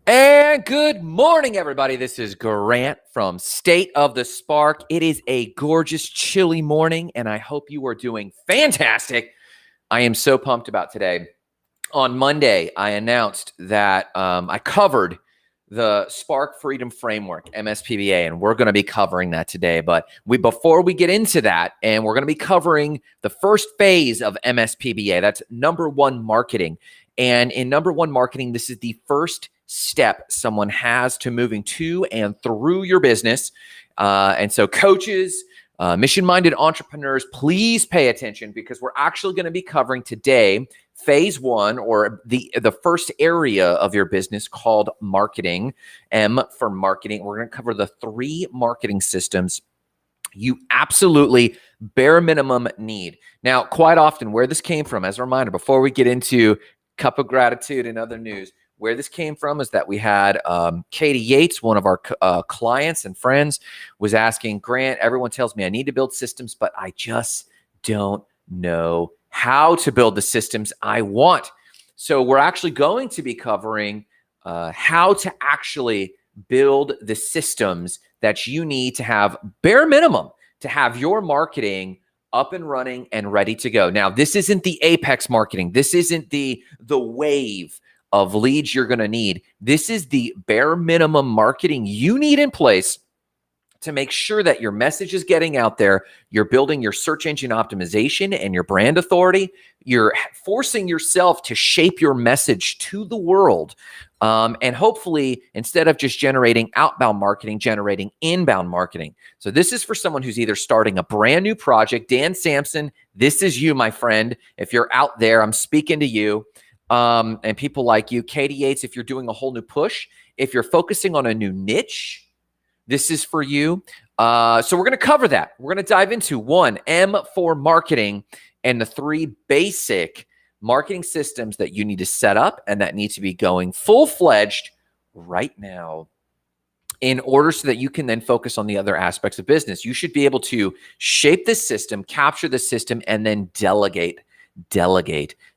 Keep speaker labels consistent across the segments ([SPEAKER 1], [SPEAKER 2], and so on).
[SPEAKER 1] And good morning, everybody. This is Grant from State of the Spark. It is a gorgeous, chilly morning, and I hope you are doing fantastic. I am so pumped about today. On Monday, I announced that I covered the Spark Freedom Framework, MSPBA, and we're going to be covering that today. But before we get into that, and we're going to be covering the first phase of MSPBA, that's number one marketing. And in number one marketing, this is the first step someone has to moving to and through your business. And so coaches, mission-minded entrepreneurs, please pay attention because we're actually going to be covering today phase one, or the first area of your business called marketing. M for marketing. We're going to cover the 3 marketing systems you absolutely bare minimum need. Now, quite often where this came from, as a reminder, before we get into Cup of Gratitude and other news, where this came from is that we had Katie Yates, one of our clients and friends, was asking, Grant, everyone tells me I need to build systems, but I just don't know how to build the systems I want. So we're actually going to be covering how to actually build the systems that you need to have bare minimum to have your marketing up and running and ready to go. Now, this isn't the apex marketing. This isn't the wave of leads you're going to need. This is the bare minimum marketing you need in place to make sure that your message is getting out there. You're building your search engine optimization and your brand authority. You're forcing yourself to shape your message to the world. And hopefully, instead of just generating outbound marketing, generating inbound marketing. So this is for someone who's either starting a brand new project. Dan Sampson, this is you, my friend. If you're out there, I'm speaking to you. And people like you. Katie Yates, if you're doing a whole new push, if you're focusing on a new niche, this is for you. So we're going to cover that. We're going to dive into 1, M for marketing, and the 3 basic marketing systems that you need to set up and that need to be going full-fledged right now in order so that you can then focus on the other aspects of business. You should be able to shape this system, capture the system, and then delegate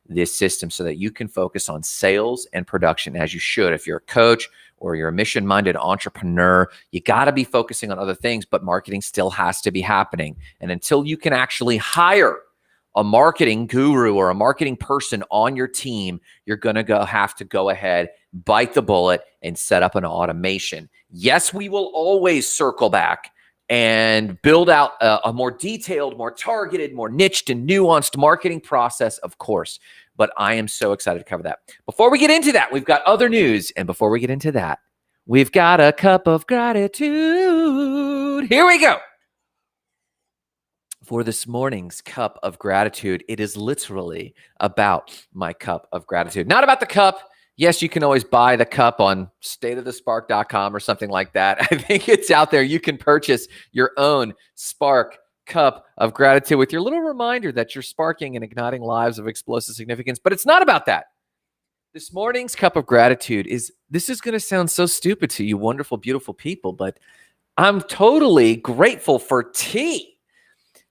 [SPEAKER 1] this system so that you can focus on sales and production as you should. If you're a coach or you're a mission-minded entrepreneur, you got to be focusing on other things, but marketing still has to be happening. And until you can actually hire a marketing guru or a marketing person on your team, you're going to have to go ahead, bite the bullet, and set up an automation. Yes, we will always circle back and build out a more detailed, more targeted, more niched and nuanced marketing process, of course. But I am so excited to cover that. Before we get into that, we've got other news. And before we get into that, we've got a cup of gratitude. Here we go. For this morning's cup of gratitude, it is literally about my cup of gratitude. Not about the cup. Yes, you can always buy the cup on stateofthespark.com or something like that. I think it's out there. You can purchase your own Spark cup of gratitude with your little reminder that you're sparking and igniting lives of explosive significance. But it's not about that. This morning's cup of gratitude this is going to sound so stupid to you wonderful, beautiful people, but I'm totally grateful for tea.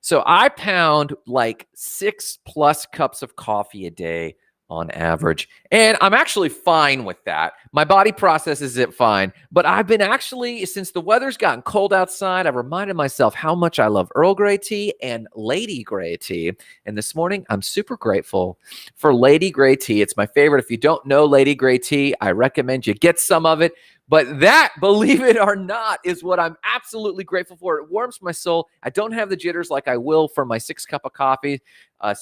[SPEAKER 1] So I pound like 6+ cups of coffee a day on average. And I'm actually fine with that. My body processes it fine. But I've been actually, since the weather's gotten cold outside, I've reminded myself how much I love Earl Grey tea and Lady Grey tea. And this morning, I'm super grateful for Lady Grey tea. It's my favorite. If you don't know Lady Grey tea, I recommend you get some of it. But that, believe it or not, is what I'm absolutely grateful for. It warms my soul. I don't have the jitters like I will for my 6 cups of coffee. I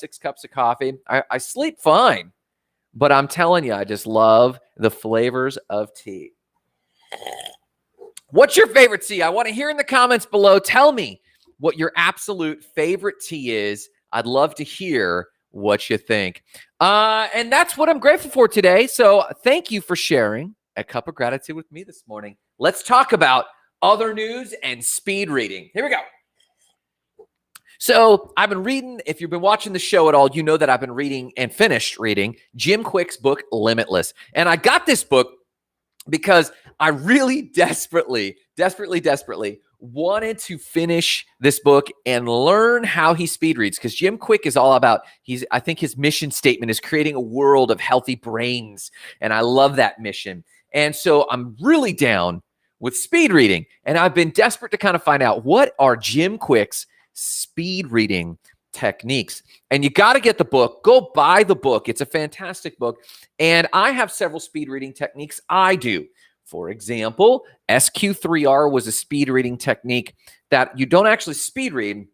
[SPEAKER 1] sleep fine, but I'm telling you, I just love the flavors of tea. What's your favorite tea? I want to hear in the comments below. Tell me what your absolute favorite tea is. I'd love to hear what you think. And that's what I'm grateful for today. So thank you for sharing a cup of gratitude with me this morning. Let's talk about other news and speed reading. Here we go. So I've been reading, if you've been watching the show at all, you know that I've been reading and finished reading Jim Kwik's book, Limitless. And I got this book because I really desperately wanted to finish this book and learn how he speed reads, because Jim Kwik is all about, I think his mission statement is creating a world of healthy brains. And I love that mission. And so I'm really down with speed reading. And I've been desperate to kind of find out what are Jim Kwik's speed reading techniques. And you got to get the book. Go buy the book. It's a fantastic book. And I have several speed reading techniques I do. For example, SQ3R was a speed reading technique that you don't actually speed read.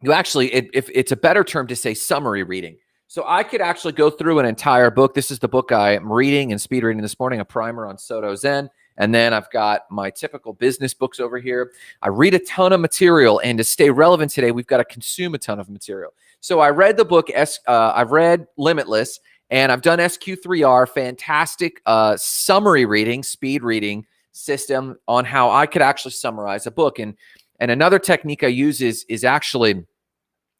[SPEAKER 1] You actually, if it's a better term to say summary reading. So I could actually go through an entire book. This is the book I am reading and speed reading this morning, a primer on Soto Zen. And then I've got my typical business books over here. I read a ton of material, and to stay relevant today, we've got to consume a ton of material. So I read the book, I've read Limitless, and I've done SQ3R, fantastic summary reading, speed reading system on how I could actually summarize a book. And another technique I use is actually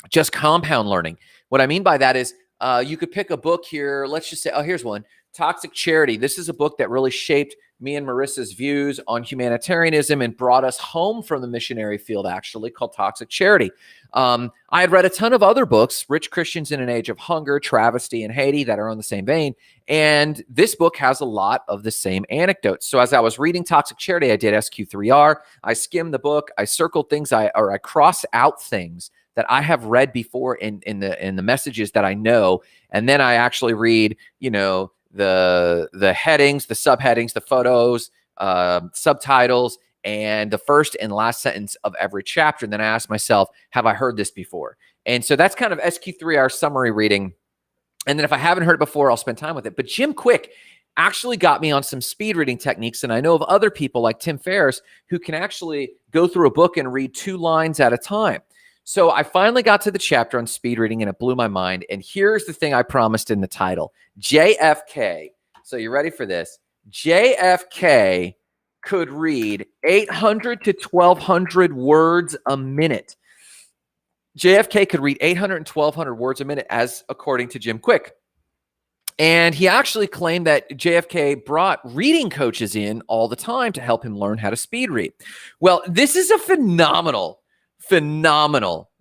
[SPEAKER 1] just compound learning. What I mean by that is you could pick a book here. Let's just say, oh, here's one, Toxic Charity. This is a book that really shaped me and Marissa's views on humanitarianism and brought us home from the missionary field, actually, called Toxic Charity. I had read a ton of other books, Rich Christians in an Age of Hunger, Travesty, and Haiti, that are on the same vein. And this book has a lot of the same anecdotes. So as I was reading Toxic Charity, I did SQ3R. I skimmed the book. I circled things, I crossed out things that I have read before in the messages that I know. And then I actually read, the headings, the subheadings, the photos, subtitles, and the first and last sentence of every chapter. And then I ask myself, have I heard this before? And so that's kind of SQ3R summary reading. And then if I haven't heard it before, I'll spend time with it. But Jim Kwik actually got me on some speed reading techniques. And I know of other people like Tim Ferriss who can actually go through a book and read 2 lines at a time. So I finally got to the chapter on speed reading, and it blew my mind. And here's the thing I promised in the title, JFK. So you ready for this? JFK could read 800 to 1,200 words a minute. JFK could read 800 and 1,200 words a minute, as according to Jim Kwik. And he actually claimed that JFK brought reading coaches in all the time to help him learn how to speed read. Well, this is a phenomenal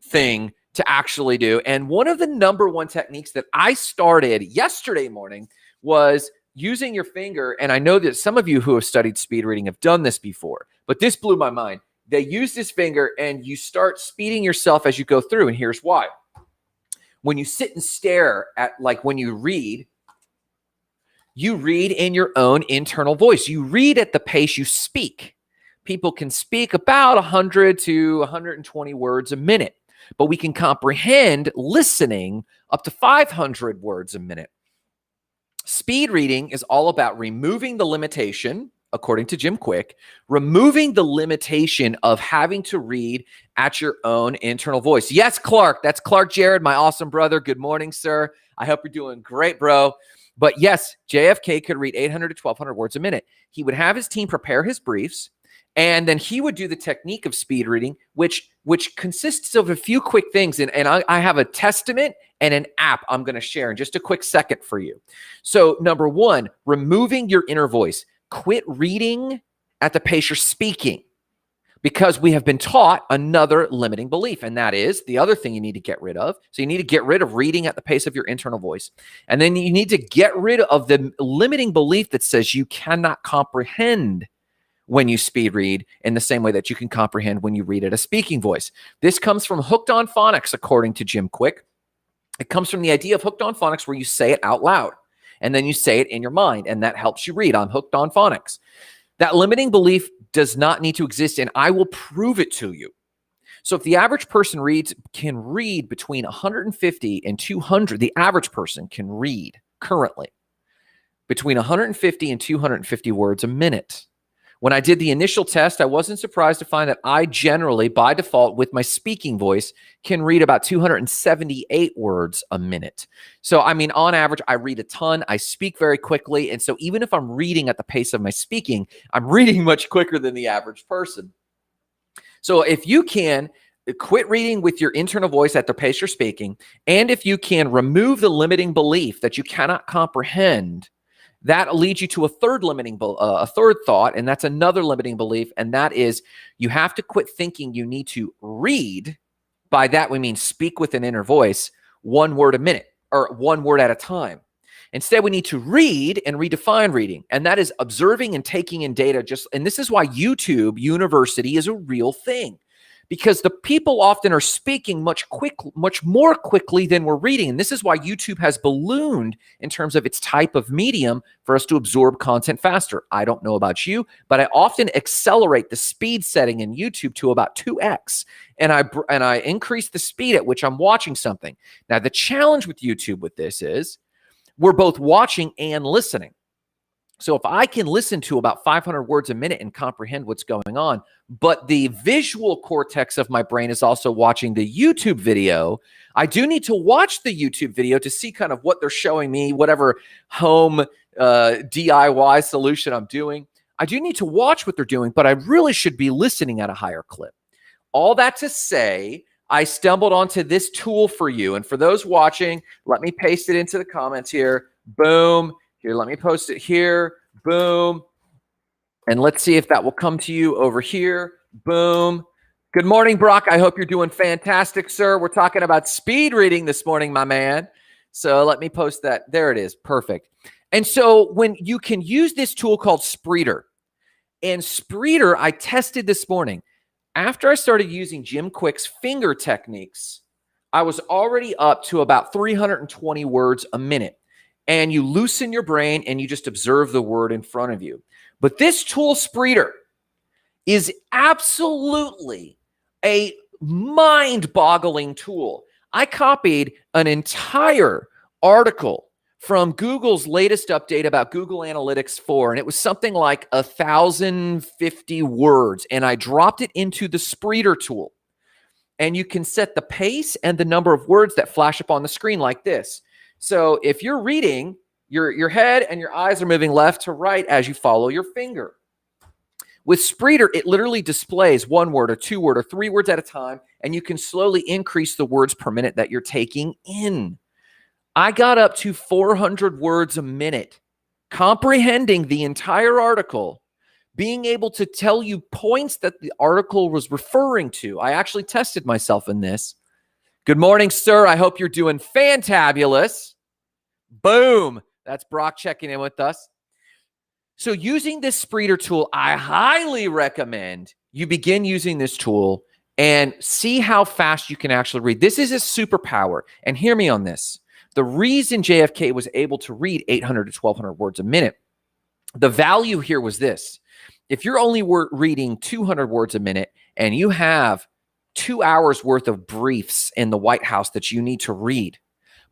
[SPEAKER 1] thing to actually do. And one of the number one techniques that I started yesterday morning was using your finger. And I know that some of you who have studied speed reading have done this before, but this blew my mind. They use this finger and you start speeding yourself as you go through. And here's why. When you sit and stare at, like when you read in your own internal voice. You read at the pace you speak. People can speak about 100 to 120 words a minute, but we can comprehend listening up to 500 words a minute. Speed reading is all about removing the limitation, according to Jim Kwik, removing the limitation of having to read at your own internal voice. Yes, Clark, that's Clark Jared, my awesome brother. Good morning, sir. I hope you're doing great, bro. But yes, JFK could read 800 to 1,200 words a minute. He would have his team prepare his briefs, and then he would do the technique of speed reading, which consists of a few quick things. And I have a testament and an app I'm going to share in just a quick second for you. So number one, removing your inner voice. Quit reading at the pace you're speaking, because we have been taught another limiting belief, and that is the other thing you need to get rid of. So you need to get rid of reading at the pace of your internal voice. And then you need to get rid of the limiting belief that says you cannot comprehend when you speed read in the same way that you can comprehend when you read at a speaking voice. This comes from Hooked on Phonics, according to Jim Kwik. It comes from the idea of Hooked on Phonics, where you say it out loud and then you say it in your mind, and that helps you read. I'm hooked on phonics. That limiting belief does not need to exist, and I will prove it to you. So if the average person can read between 150 and 200, the average person can read currently between 150 and 250 words a minute. When I did the initial test, I wasn't surprised to find that I generally, by default, with my speaking voice, can read about 278 words a minute. So, I mean, on average, I read a ton. I speak very quickly. And so even if I'm reading at the pace of my speaking, I'm reading much quicker than the average person. So if you can quit reading with your internal voice at the pace you're speaking, and if you can remove the limiting belief that you cannot comprehend, that leads you to a third thought, and that's another limiting belief, and that is you have to quit thinking you need to read. By that, we mean speak with an inner voice, 1 word a minute or 1 word at a time. Instead, we need to read and redefine reading. And that is observing and taking in data. And this is why YouTube University is a real thing. Because the people often are speaking much more quickly than we're reading. And this is why YouTube has ballooned in terms of its type of medium for us to absorb content faster. I don't know about you, but I often accelerate the speed setting in YouTube to about 2x. And I increase the speed at which I'm watching something. Now, the challenge with YouTube with this is we're both watching and listening. So if I can listen to about 500 words a minute and comprehend what's going on, but the visual cortex of my brain is also watching the YouTube video, I do need to watch the YouTube video to see kind of what they're showing me, whatever home DIY solution I'm doing. I do need to watch what they're doing, but I really should be listening at a higher clip. All that to say, I stumbled onto this tool for you. And for those watching, let me paste it into the comments here. Boom. Here, let me post it here. Boom. And let's see if that will come to you over here. Boom. Good morning, Brock. I hope you're doing fantastic, sir. We're talking about speed reading this morning, my man. So let me post that. There it is. Perfect. And so when you can use this tool called Spreeder. And Spreeder, I tested this morning. After I started using Jim Quick's finger techniques, I was already up to about 320 words a minute. And you loosen your brain and you just observe the word in front of you. But this tool, Spreeder, is absolutely a mind-boggling tool. I copied an entire article from Google's latest update about Google Analytics 4, and it was something like 1,050 words, and I dropped it into the Spreeder tool. And you can set the pace and the number of words that flash up on the screen like this. So if you're reading, your head and your eyes are moving left to right as you follow your finger. With Spreeder, it literally displays 1 word or 2 word or 3 words at a time, and you can slowly increase the words per minute that you're taking in. I got up to 400 words a minute, comprehending the entire article, being able to tell you points that the article was referring to. I actually tested myself in this. Good morning, sir. I hope you're doing fantabulous. Boom. That's Brock checking in with us. So using this Spreeder tool, I highly recommend you begin using this tool and see how fast you can actually read. This is a superpower. And hear me on this. The reason JFK was able to read 800 to 1,200 words a minute, the value here was this. If you're only reading 200 words a minute and you have 2 hours worth of briefs in the White House that you need to read,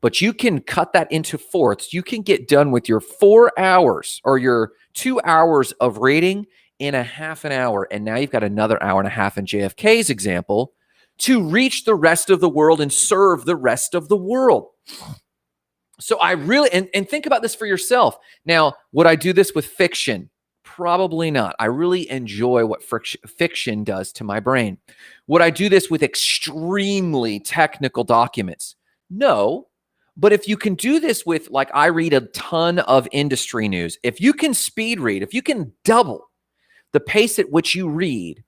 [SPEAKER 1] but you can cut that into fourths. You can get done with your 4 hours or your 2 hours of reading in a half an hour. And now you've got another hour and a half in JFK's example to reach the rest of the world and serve the rest of the world. So I really, and think about this for yourself. Now, would I do this with fiction? Probably not. I really enjoy what fiction does to my brain. Would I do this with extremely technical documents? No. But if you can do this with, like, I read a ton of industry news. If you can speed read, if you can double the pace at which you read,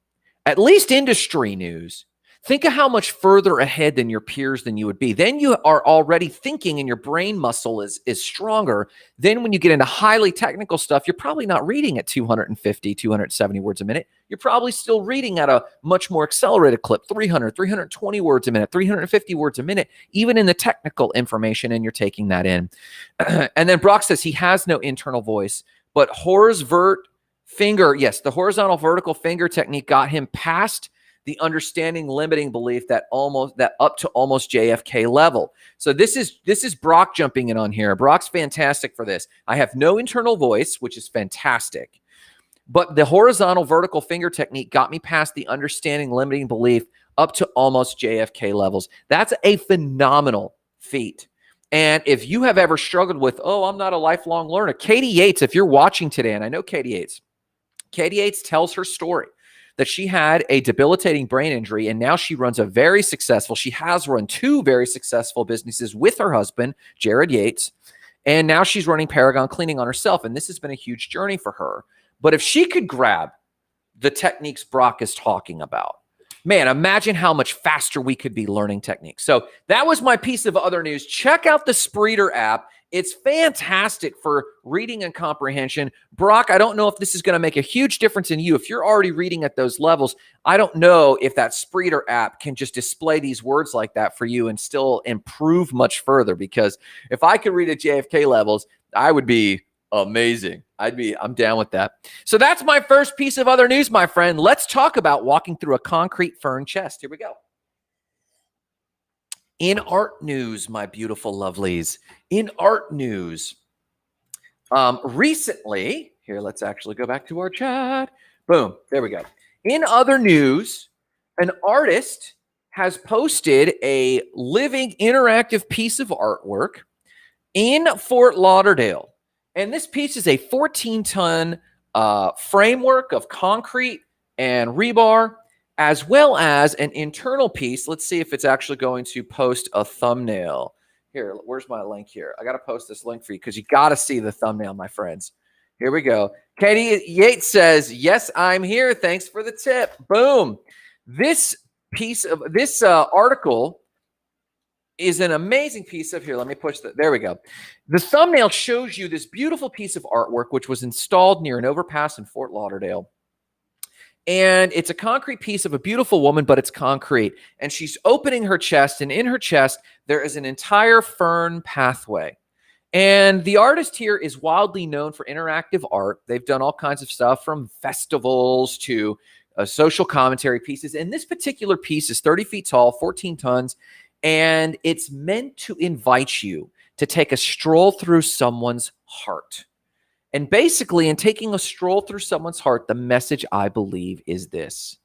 [SPEAKER 1] at least industry news, think of how much further ahead than your peers than you would be. Then you are already thinking and your brain muscle is stronger. Then when you get into highly technical stuff, you're probably not reading at 250, 270 words a minute. You're probably still reading at a much more accelerated clip, 300, 320 words a minute, 350 words a minute, even in the technical information, and you're taking that in. And then Brock says he has no internal voice, but the horizontal vertical finger technique got him past the understanding limiting belief that up to almost JFK level. So this is Brock jumping in on here. Brock's fantastic for this. I have no internal voice, which is fantastic. But the horizontal vertical finger technique got me past the understanding limiting belief up to almost JFK levels. That's a phenomenal feat. And if you have ever struggled with, I'm not a lifelong learner, Katie Yates, if you're watching today, and I know Katie Yates tells her story that she had a debilitating brain injury, and now she has run 2 very successful businesses with her husband, Jared Yates, and now she's running Paragon Cleaning on herself, and this has been a huge journey for her. But if she could grab the techniques Brock is talking about, man, imagine how much faster we could be learning techniques. So that was my piece of other news. Check out the Spreeder app. It's fantastic for reading and comprehension. Brock, I don't know if this is going to make a huge difference in you. If you're already reading at those levels, I don't know if that Spreeder app can just display these words like that for you and still improve much further. Because if I could read at JFK levels, I would be amazing. I'm down with that. So that's my first piece of other news, my friend. Let's talk about walking through a concrete fern chest. Here we go. In art news, my beautiful lovelies, in art news, recently, here, let's actually go back to our chat. Boom, there we go. In other news, an artist has posted a living interactive piece of artwork in Fort Lauderdale. And this piece is a 14-ton framework of concrete and rebar, as well as an internal piece. Let's see if it's actually going to post a thumbnail. Here, where's my link here? I got to post this link for you because you got to see the thumbnail, my friends. Here we go. Katie Yates says, yes, I'm here. Thanks for the tip. Boom. This piece of this article is an amazing piece of, here, let me push that. There we go. The thumbnail shows you this beautiful piece of artwork, which was installed near an overpass in Fort Lauderdale. And it's a concrete piece of a beautiful woman, but it's concrete. And she's opening her chest, and in her chest, there is an entire fern pathway. And the artist here is wildly known for interactive art. They've done all kinds of stuff from festivals to social commentary pieces. And this particular piece is 30 feet tall, 14 tons, and it's meant to invite you to take a stroll through someone's heart. And basically, in taking a stroll through someone's heart, the message, I believe, is this.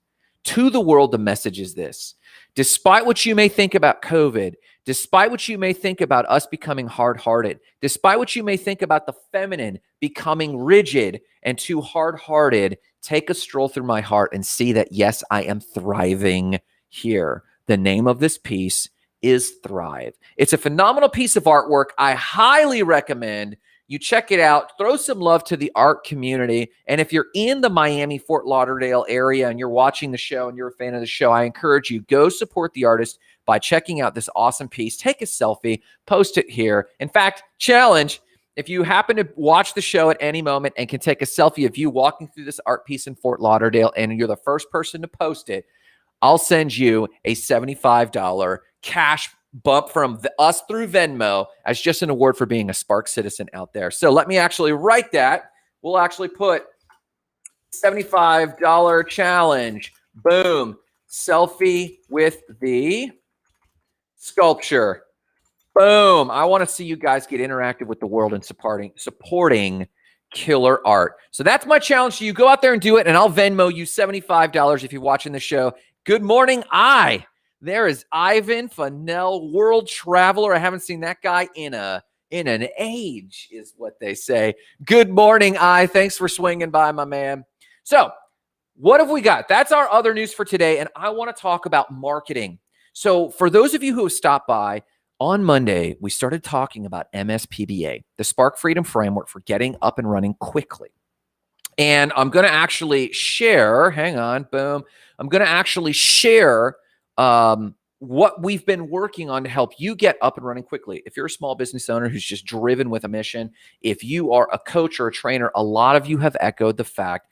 [SPEAKER 1] To the world, the message is this. Despite what you may think about COVID, despite what you may think about us becoming hard-hearted, despite what you may think about the feminine becoming rigid and too hard-hearted, take a stroll through my heart and see that, yes, I am thriving here. The name of this piece is Thrive. It's a phenomenal piece of artwork. I highly recommend you check it out. Throw some love to the art community. And if you're in the Miami, Fort Lauderdale area and you're watching the show and you're a fan of the show, I encourage you, go support the artist by checking out this awesome piece. Take a selfie, post it here. In fact, challenge, if you happen to watch the show at any moment and can take a selfie of you walking through this art piece in Fort Lauderdale and you're the first person to post it, I'll send you a $75 cash bump from us through Venmo as just an award for being a Spark citizen out there. So let me actually write that. We'll actually put $75 challenge. Boom. Selfie with the sculpture. Boom. I want to see you guys get interactive with the world and supporting killer art. So that's my challenge to you. Go out there and do it, and I'll Venmo you $75 if you're watching the show. Good morning, There is Ivan Fennell, world traveler. I haven't seen that guy in an age, is what they say. Good morning, Thanks for swinging by, my man. So what have we got? That's our other news for today, and I want to talk about marketing. So for those of you who have stopped by, on Monday, we started talking about MSPBA, the Spark Freedom Framework for getting up and running quickly. And I'm going to actually share, hang on, boom. I'm going to actually share what we've been working on to help you get up and running quickly. If you're a small business owner who's just driven with a mission, if you are a coach or a trainer, a lot of you have echoed the fact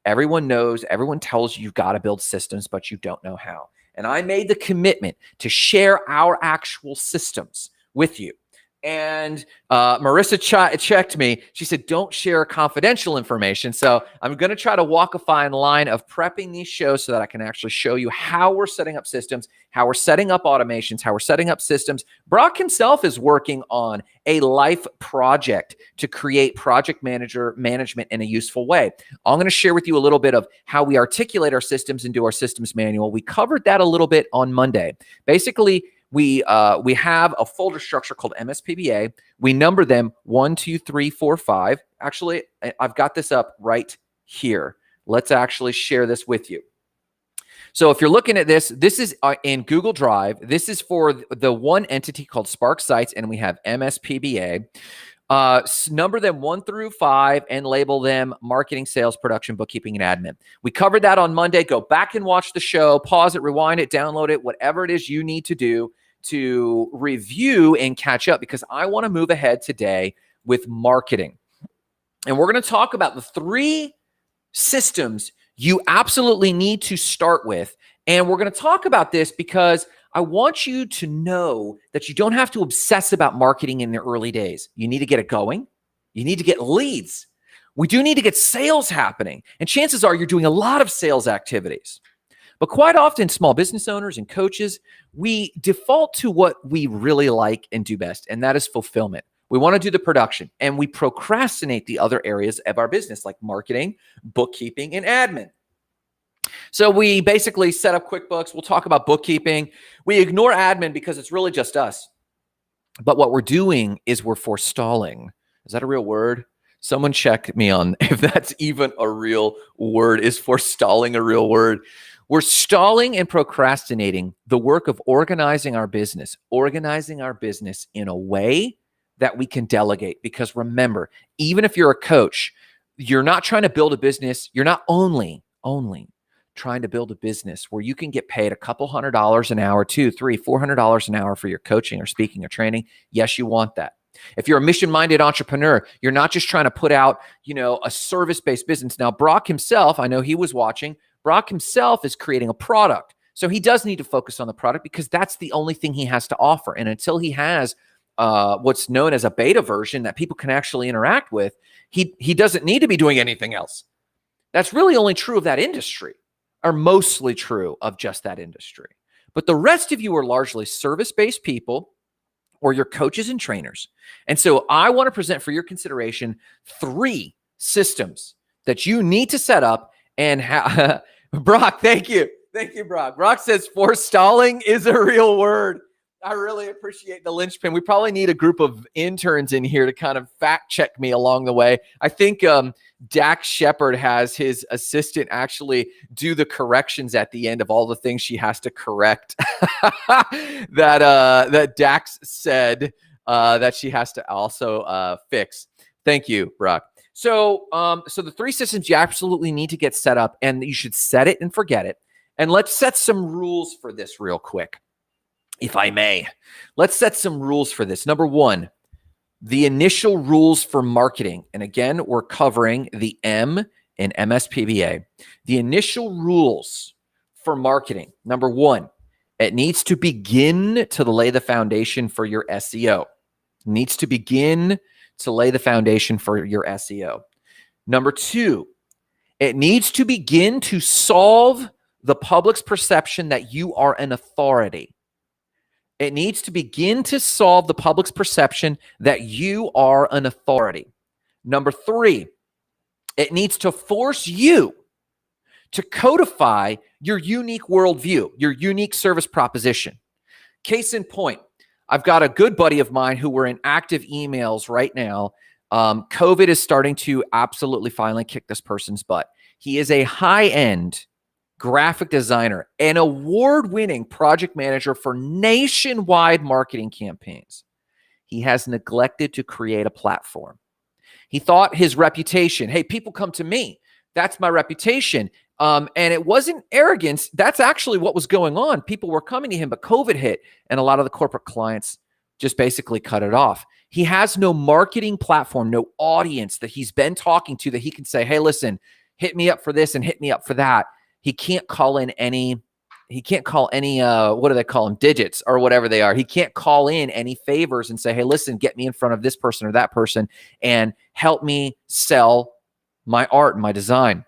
[SPEAKER 1] everyone knows, everyone tells you you've got to build systems, but you don't know how. And I made the commitment to share our actual systems with you. And Marissa checked me. She said, don't share confidential information. So I'm going to try to walk a fine line of prepping these shows so that I can actually show you how we're setting up systems, how we're setting up automations, how we're setting up systems. Brock himself is working on a life project to create project management in a useful way. I'm going to share with you a little bit of how we articulate our systems and do our systems manual. We covered that a little bit on Monday. Basically, we have a folder structure called MSPBA. We number them 1, 2, 3, 4, 5. Actually, I've got this up right here. Let's actually share this with you. So if you're looking at this, this is in Google Drive. This is for the one entity called Spark Sites, and we have MSPBA. Number them 1 through 5 and label them marketing, sales, production, bookkeeping, and admin. We covered that on Monday. Go back and watch the show, pause it, rewind it, download it, whatever it is you need to do. to review and catch up because I want to move ahead today with marketing. And we're going to talk about the 3 systems you absolutely need to start with. And we're going to talk about this because I want you to know that you don't have to obsess about marketing in the early days. You need to get it going. You need to get leads. We do need to get sales happening. And chances are you're doing a lot of sales activities. But quite often, small business owners and coaches, we default to what we really like and do best, and that is fulfillment. We want to do the production, and we procrastinate the other areas of our business like marketing, bookkeeping, and admin. So we basically set up QuickBooks. We'll talk about bookkeeping. We ignore admin because it's really just us. But what we're doing is we're forestalling. Is that a real word? Someone check me on if that's even a real word. Is forestalling a real word? We're stalling and procrastinating the work of organizing our business in a way that we can delegate. Because remember, even if you're a coach, you're not trying to build a business. You're not only trying to build a business where you can get paid a couple $100 an hour, $200, $300, $400 an hour for your coaching or speaking or training. Yes, you want that. If you're a mission-minded entrepreneur, you're not just trying to put out, a service-based business. Now, Brock himself, I know he was watching. Brock himself is creating a product. So he does need to focus on the product because that's the only thing he has to offer. And until he has what's known as a beta version that people can actually interact with, he doesn't need to be doing anything else. That's really only true of that industry, or mostly true of just that industry. But the rest of you are largely service-based people or your coaches and trainers. And so I want to present for your consideration 3 systems that you need to set up and Brock, thank you. Thank you, Brock. Brock says forestalling is a real word. I really appreciate the linchpin. We probably need a group of interns in here to kind of fact check me along the way. I think Dax Shepard has his assistant actually do the corrections at the end of all the things she has to correct that Dax said that she has to also fix. Thank you, Brock. So the 3 systems you absolutely need to get set up, and you should set it and forget it. And let's set some rules for this real quick, if I may. Let's set some rules for this. Number 1, the initial rules for marketing. And again, we're covering the M in MSPBA. The initial rules for marketing. Number 1, it needs to begin to lay the foundation for your SEO. It needs to begin to lay the foundation for your SEO. Number 2, it needs to begin to solve the public's perception that you are an authority. It needs to begin to solve the public's perception that you are an authority. Number 3, it needs to force you to codify your unique worldview, your unique service proposition. Case in point, I've got a good buddy of mine who we're in active emails right now. COVID is starting to absolutely finally kick this person's butt. He is a high-end graphic designer, an award-winning project manager for nationwide marketing campaigns. He has neglected to create a platform. He thought his reputation, hey, people come to me. That's my reputation. And it wasn't arrogance. That's actually what was going on. People were coming to him, but COVID hit, and a lot of the corporate clients just basically cut it off. He has no marketing platform, no audience that he's been talking to that he can say, hey, listen, hit me up for this and hit me up for that. He can't call any, what do they call them? Digits or whatever they are. He can't call in any favors and say, hey, listen, get me in front of this person or that person and help me sell my art and my design.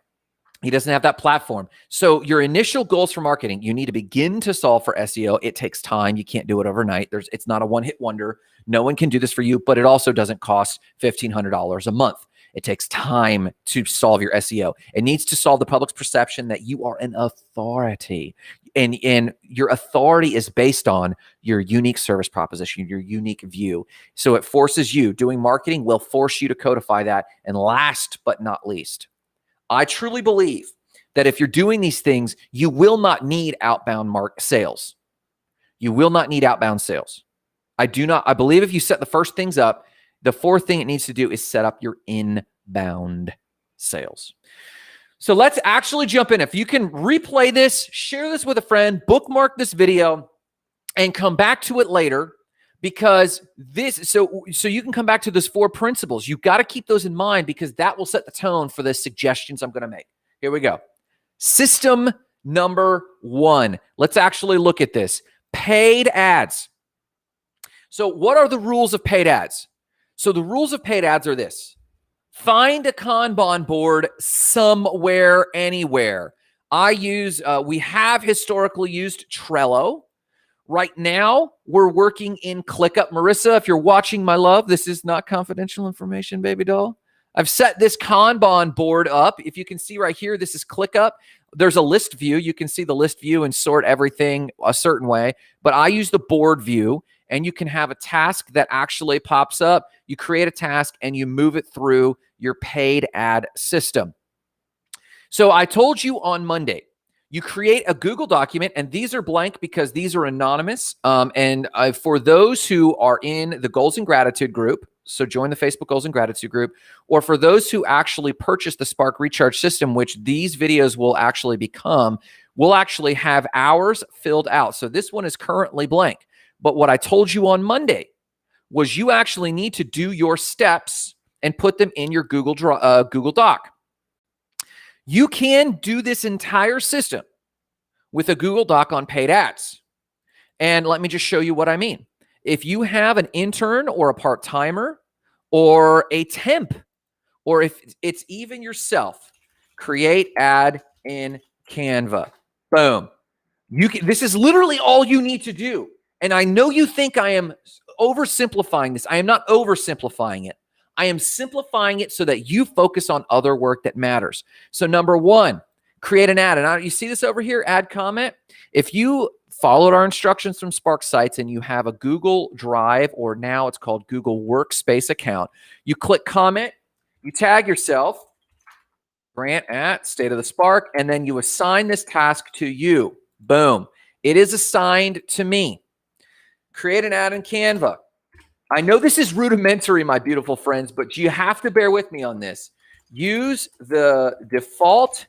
[SPEAKER 1] He doesn't have that platform. So your initial goals for marketing, you need to begin to solve for SEO. It takes time. You can't do it overnight. It's not a one-hit wonder. No one can do this for you, but it also doesn't cost $1,500 a month. It takes time to solve your SEO. It needs to solve the public's perception that you are an authority. And your authority is based on your unique service proposition, your unique view. So it forces you, doing marketing will force you to codify that. And last but not least, I truly believe that if you're doing these things, you will not need outbound sales. You will not need outbound sales. I believe if you set the first things up, the fourth thing it needs to do is set up your inbound sales. So let's actually jump in. If you can replay this, share this with a friend, bookmark this video, and come back to it later, because so you can come back to those 4 principles. You've got to keep those in mind, because that will set the tone for the suggestions I'm going to make. Here we go. System number 1. Let's actually look at this. Paid ads. So what are the rules of paid ads? So the rules of paid ads are this. Find a Kanban board somewhere, anywhere. We have historically used Trello. Right now, we're working in ClickUp. Marissa, if you're watching, my love, this is not confidential information, baby doll. I've set this Kanban board up. If you can see right here, this is ClickUp. There's a list view. You can see the list view and sort everything a certain way. But I use the board view, and you can have a task that actually pops up. You create a task, and you move it through your paid ad system. So I told you on Monday, you create a Google document, and these are blank because these are anonymous. For those who are in the Goals and Gratitude group, so join the Facebook Goals and Gratitude group, or for those who actually purchase the Spark Recharge system, which these videos will actually become, we'll actually have ours filled out. So this one is currently blank. But what I told you on Monday was you actually need to do your steps and put them in your Google Doc. You can do this entire system with a Google Doc on paid ads. And let me just show you what I mean. If you have an intern or a part-timer or a temp, or if it's even yourself, create ad in Canva. Boom. This is literally all you need to do. And I know you think I am oversimplifying this. I am not oversimplifying it. I am simplifying it so that you focus on other work that matters. So number 1, create an ad. And you see this over here, add comment. If you followed our instructions from Spark Sites and you have a Google Drive, or now it's called Google Workspace account, you click comment, you tag yourself, Grant at State of the Spark, and then you assign this task to you. Boom. It is assigned to me. Create an ad in Canva. I know this is rudimentary, my beautiful friends, but you have to bear with me on this. Use the default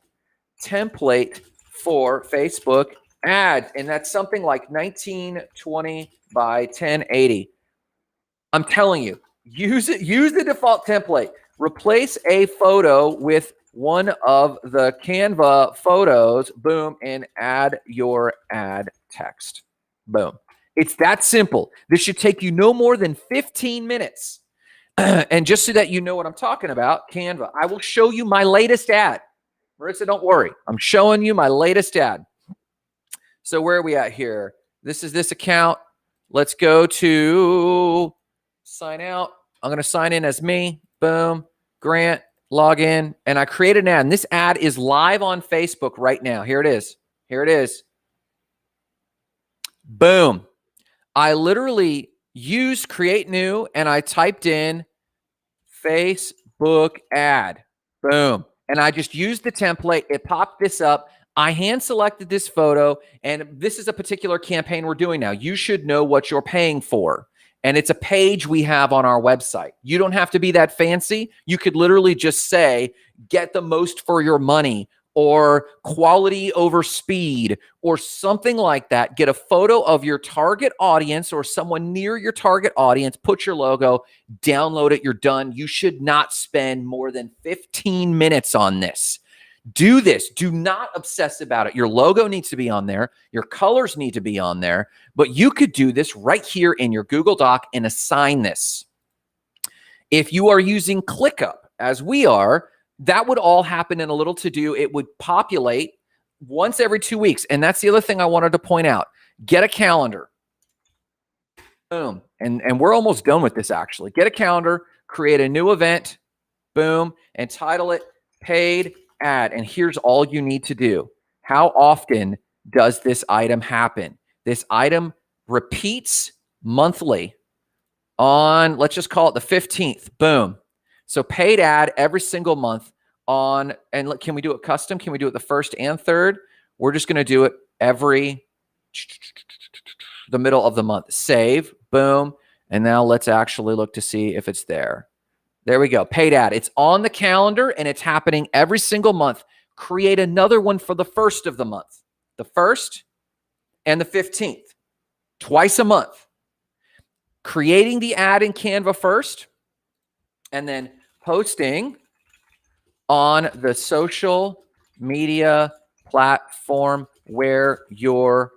[SPEAKER 1] template for Facebook ads, and that's something like 1920 by 1080. I'm telling you, use it. Use the default template. Replace a photo with one of the Canva photos. Boom, and add your ad text. Boom. It's that simple. This should take you no more than 15 minutes. And just so that you know what I'm talking about, Canva, I will show you my latest ad. Marissa, don't worry. I'm showing you my latest ad. So where are we at here? This is this account. Let's go to sign out. I'm going to sign in as me. Boom. Grant, log in. And I created an ad. And this ad is live on Facebook right now. Here it is. Here it is. Boom. I literally used create new, and I typed in Facebook ad. Boom. And I just used the template. It popped this up. I hand selected this photo, and this is a particular campaign we're doing now. You should know what you're paying for. And it's a page we have on our website. You don't have to be that fancy. You could literally just say, get the most for your money, or quality over speed, or something like that. Get a photo of your target audience or someone near your target audience, put your logo, download it, you're done. You should not spend more than 15 minutes on this. Do this. Do not obsess about it. Your logo needs to be on there. Your colors need to be on there. But you could do this right here in your Google Doc and assign this. If you are using ClickUp, as we are, that would all happen in a little to-do. It would populate once every 2 weeks. And that's the other thing I wanted to point out. Get a calendar. Boom. And we're almost done with this, actually. Get a calendar, create a new event, boom, and title it Paid Ad. And here's all you need to do. How often does this item happen? This item repeats monthly on, let's just call it the 15th. Boom. So paid ad every single month on, and look, can we do it custom? Can we do it the 1st and 3rd? We're just going to do it every the middle of the month. Save, boom. And now let's actually look to see if it's there. There we go. Paid ad. It's on the calendar and it's happening every single month. Create another one for the 1st of the month, the 1st and the 15th. twice a month. Creating the ad in Canva first, and then posting on the social media platform where your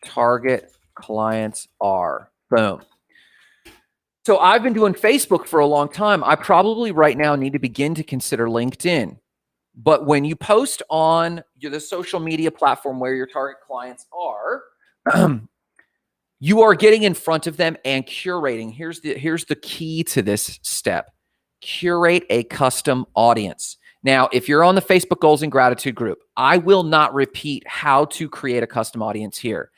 [SPEAKER 1] target clients are. Boom. So I've been doing Facebook for a long time. I probably right now need to begin to consider LinkedIn. But when you post on the social media platform where your target clients are, you are getting in front of them and curating. Here's the key to this step. Curate a custom audience. Now, if you're on the Facebook Goals and Gratitude group, I will not repeat how to create a custom audience here.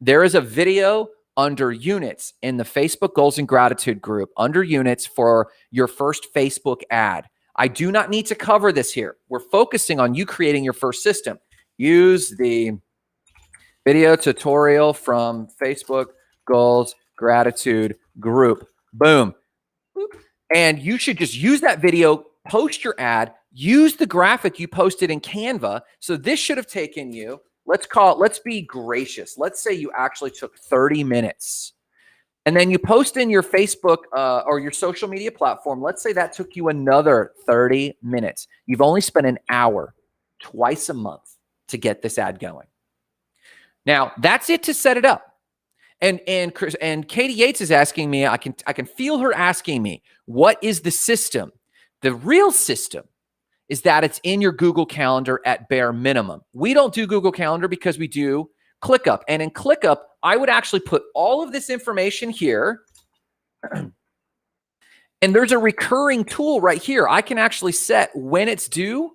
[SPEAKER 1] There is a video under units in the Facebook Goals and Gratitude group, under units for your first Facebook ad. I do not need to cover this here. We're focusing on you creating your first system. Use the video tutorial from Facebook Goals Gratitude group. Let's And you should just use that video, post your ad, use the graphic you posted in Canva. So this should have taken you, let's be gracious. Let's say you actually took 30 minutes. And then you post in your Facebook or your social media platform. Let's say that took you another 30 minutes. You've only spent an hour twice a month to get this ad going. Now, that's it to set it up. And Katie Yates is asking me, I can feel her asking me, what is the system? The real system is that it's in your Google Calendar at bare minimum. We don't do Google Calendar because we do ClickUp. And in ClickUp, I would actually put all of this information here. And there's a recurring tool right here. I can actually set when it's due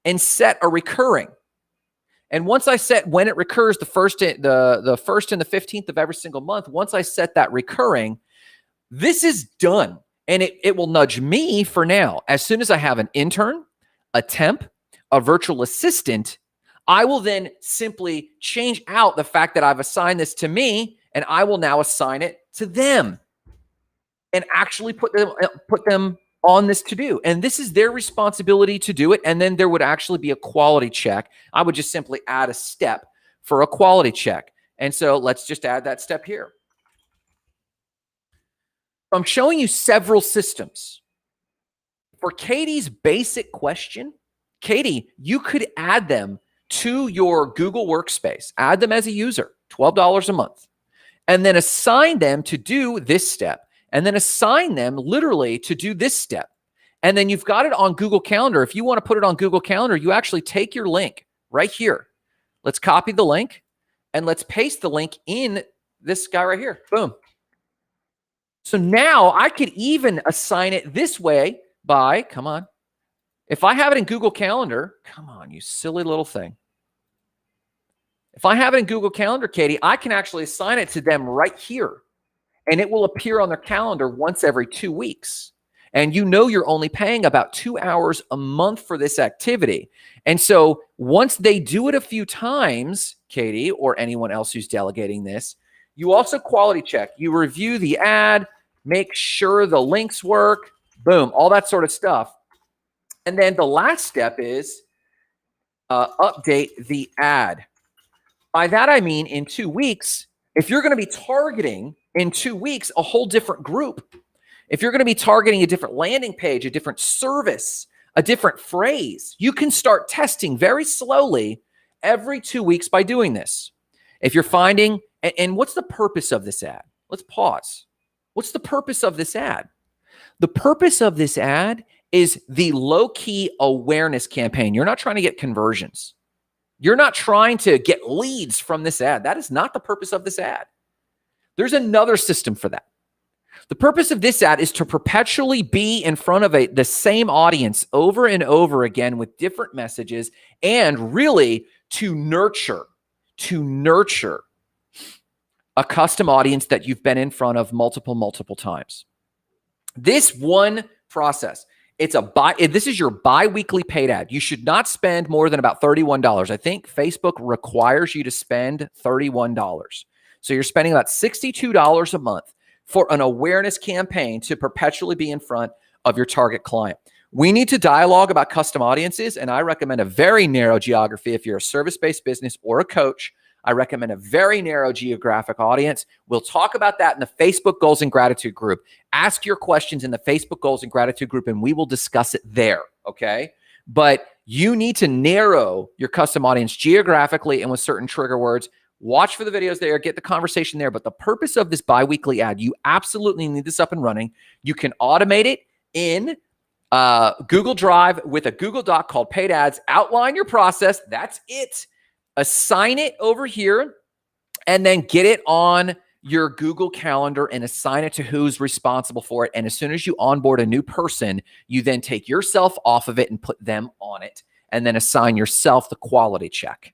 [SPEAKER 1] and set a recurring. And once I set when it recurs, the first and the 15th of every single month, once I set that recurring, this is done. And it will nudge me for now. As soon as I have an intern, a temp, a virtual assistant, I will then simply change out the fact that I've assigned this to me, and I will now assign it to them and actually put them on this to do. And this is their responsibility to do it. And then there would actually be a quality check. I would just simply add a step for a quality check. And so let's just add that step here. I'm showing you several systems. For Katie's basic question, Katie, you could add them to your Google Workspace. Add them as a user, $12 a month. And then assign them to do this step. And then assign them literally to do this step. And then you've got it on Google Calendar. If you want to put it on Google Calendar, you actually take your link right here. Let's copy the link and let's paste the link in this guy right here. Boom. So now I could even assign it this way by, come on. If I have it in Google Calendar, come on, you silly little thing. If I have it in Google Calendar, Katie, I can actually assign it to them right here. And it will appear on their calendar once every 2 weeks. And you know you're only paying about 2 hours a month for this activity. And so once they do it a few times, Katie, or anyone else who's delegating this, you also quality check. You review the ad, make sure the links work, boom, all that sort of stuff. And then the last step is update the ad. By that, I mean in 2 weeks, if you're going to be targeting in 2 weeks a whole different group, if you're going to be targeting a different landing page, a different service, a different phrase, you can start testing very slowly every 2 weeks by doing this. If you're finding, and what's the purpose of this ad? Let's pause. What's the purpose of this ad? The purpose of this ad is the low-key awareness campaign. You're not trying to get conversions. You're not trying to get leads from this ad. That is not the purpose of this ad. There's another system for that. The purpose of this ad is to perpetually be in front of the same audience over and over again with different messages, and really to nurture a custom audience that you've been in front of multiple times. This one process, this is your bi-weekly paid ad. You should not spend more than about $31. I think Facebook requires you to spend $31. So you're spending about $62 a month for an awareness campaign to perpetually be in front of your target client. We need to dialogue about custom audiences, and I recommend a very narrow geography if you're a service-based business or a coach. I recommend a very narrow geographic audience. We'll talk about that in the Facebook Goals and Gratitude group. Ask your questions in the Facebook Goals and Gratitude group, and we will discuss it there, okay? But you need to narrow your custom audience geographically and with certain trigger words. Watch for the videos there, get the conversation there. But the purpose of this bi-weekly ad, you absolutely need this up and running. You can automate it in Google Drive with a Google Doc called Paid Ads. Outline your process. That's it. Assign it over here and then get it on your Google Calendar and assign it to who's responsible for it. And as soon as you onboard a new person, you then take yourself off of it and put them on it, and then assign yourself the quality check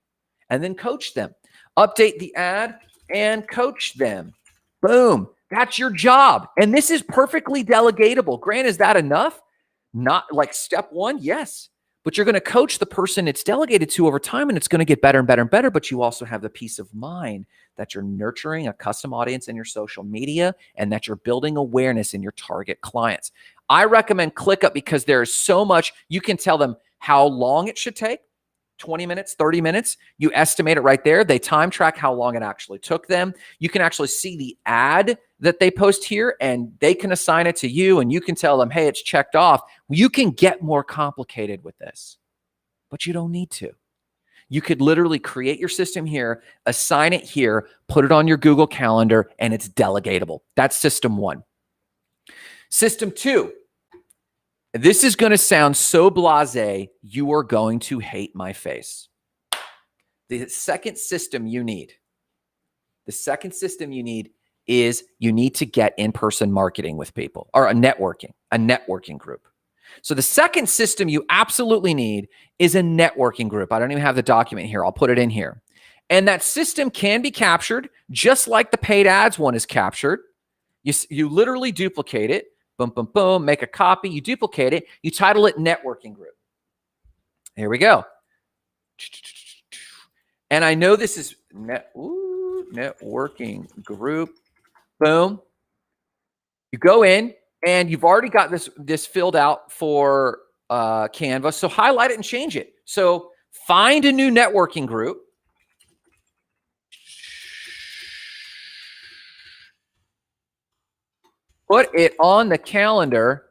[SPEAKER 1] and then coach them. Update the ad and coach them. Boom. That's your job. And this is perfectly delegatable. Grant, is that enough? Not like step one? Yes. But you're going to coach the person it's delegated to over time, and it's going to get better and better and better. But you also have the peace of mind that you're nurturing a custom audience in your social media and that you're building awareness in your target clients. I recommend ClickUp because there is so much. You can tell them how long it should take. 20 minutes, 30 minutes. You estimate it right there. They time track how long it actually took them. You can actually see the ad that they post here, and they can assign it to you, and you can tell them, hey, it's checked off. You can get more complicated with this, but you don't need to. You could literally create your system here, assign it here, put it on your Google Calendar, and it's delegatable. That's system one. System two. This is going to sound so blasé, you are going to hate my face. The second system you need is you need to get in-person marketing with people, or a networking group. So the second system you absolutely need is a networking group. I don't even have the document here. I'll put it in here. And that system can be captured just like the paid ads one is captured. You literally duplicate it. Boom, boom, boom, make a copy, you duplicate it, you title it networking group. Here we go. And I know this is networking group. Boom. You go in and you've already got this filled out for Canva. So highlight it and change it. So find a new networking group. Put it on the calendar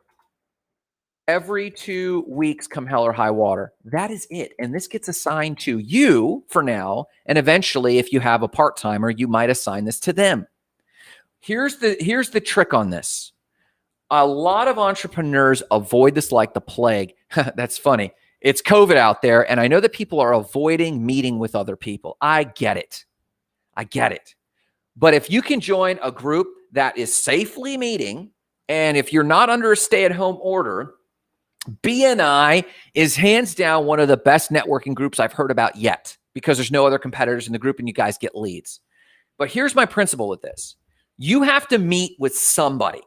[SPEAKER 1] every 2 weeks, come hell or high water. That is it. And this gets assigned to you for now. And eventually, if you have a part-timer, you might assign this to them. Here's the trick on this. A lot of entrepreneurs avoid this like the plague. That's funny. It's COVID out there. And I know that people are avoiding meeting with other people. I get it. But if you can join a group that is safely meeting, and if you're not under a stay-at-home order, BNI is hands down one of the best networking groups I've heard about yet, because there's no other competitors in the group and you guys get leads. But here's my principle with this. You have to meet with somebody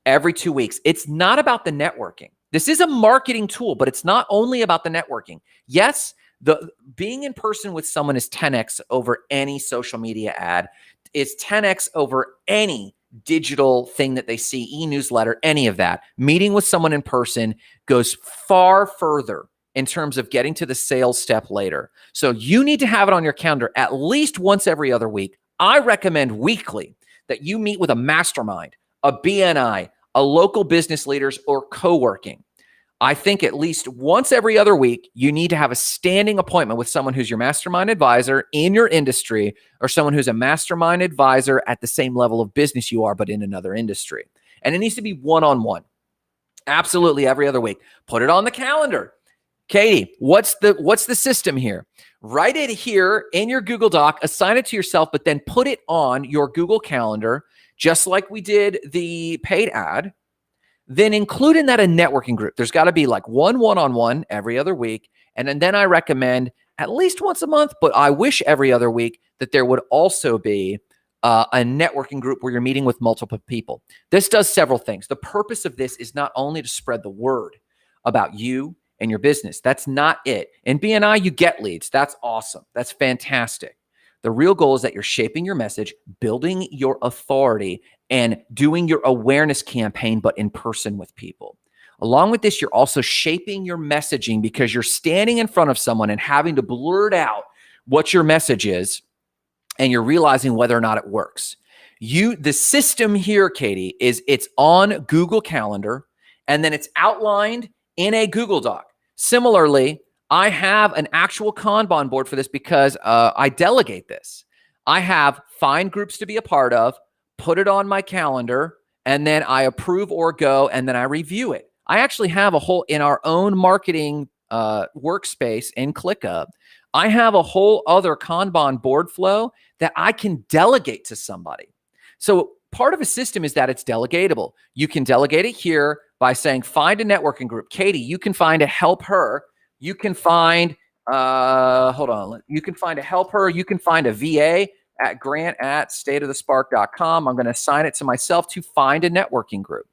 [SPEAKER 1] every 2 weeks. It's not about the networking. This is a marketing tool, but it's not only about the networking. Yes, the being in person with someone is 10x over any social media ad. It's 10x over any digital thing that they see, e-newsletter, any of that. Meeting with someone in person goes far further in terms of getting to the sales step later. So you need to have it on your calendar at least once every other week. I recommend weekly that you meet with a mastermind, a BNI, a local business leaders, or co-working. I think at least once every other week, you need to have a standing appointment with someone who's your mastermind advisor in your industry, or someone who's a mastermind advisor at the same level of business you are, but in another industry. And it needs to be one-on-one. Absolutely every other week. Put it on the calendar. Katie, what's the system here? Write it here in your Google Doc, assign it to yourself, but then put it on your Google Calendar, just like we did the paid ad. Then include in that a networking group. There's got to be like one-on-one every other week. And then I recommend at least once a month, but I wish every other week that there would also be a networking group where you're meeting with multiple people. This does several things. The purpose of this is not only to spread the word about you and your business. That's not it. In BNI, you get leads. That's awesome. That's fantastic. The real goal is that you're shaping your message, building your authority, and doing your awareness campaign, but in person with people. Along with this, you're also shaping your messaging, because you're standing in front of someone and having to blurt out what your message is and you're realizing whether or not it works. The system here, Katie, is it's on Google Calendar, and then it's outlined in a Google Doc. Similarly, I have an actual Kanban board for this because I delegate this. I have find groups to be a part of, put it on my calendar, and then I approve or go, and then I review it. I actually have a whole, in our own marketing workspace in ClickUp, I have a whole other Kanban board flow that I can delegate to somebody. So part of a system is that it's delegatable. You can delegate it here by saying, find a networking group. Katie, you can find a help her. You can find, you can find a help her. You can find a VA at grant@stateofthespark.com. I'm going to assign it to myself to find a networking group.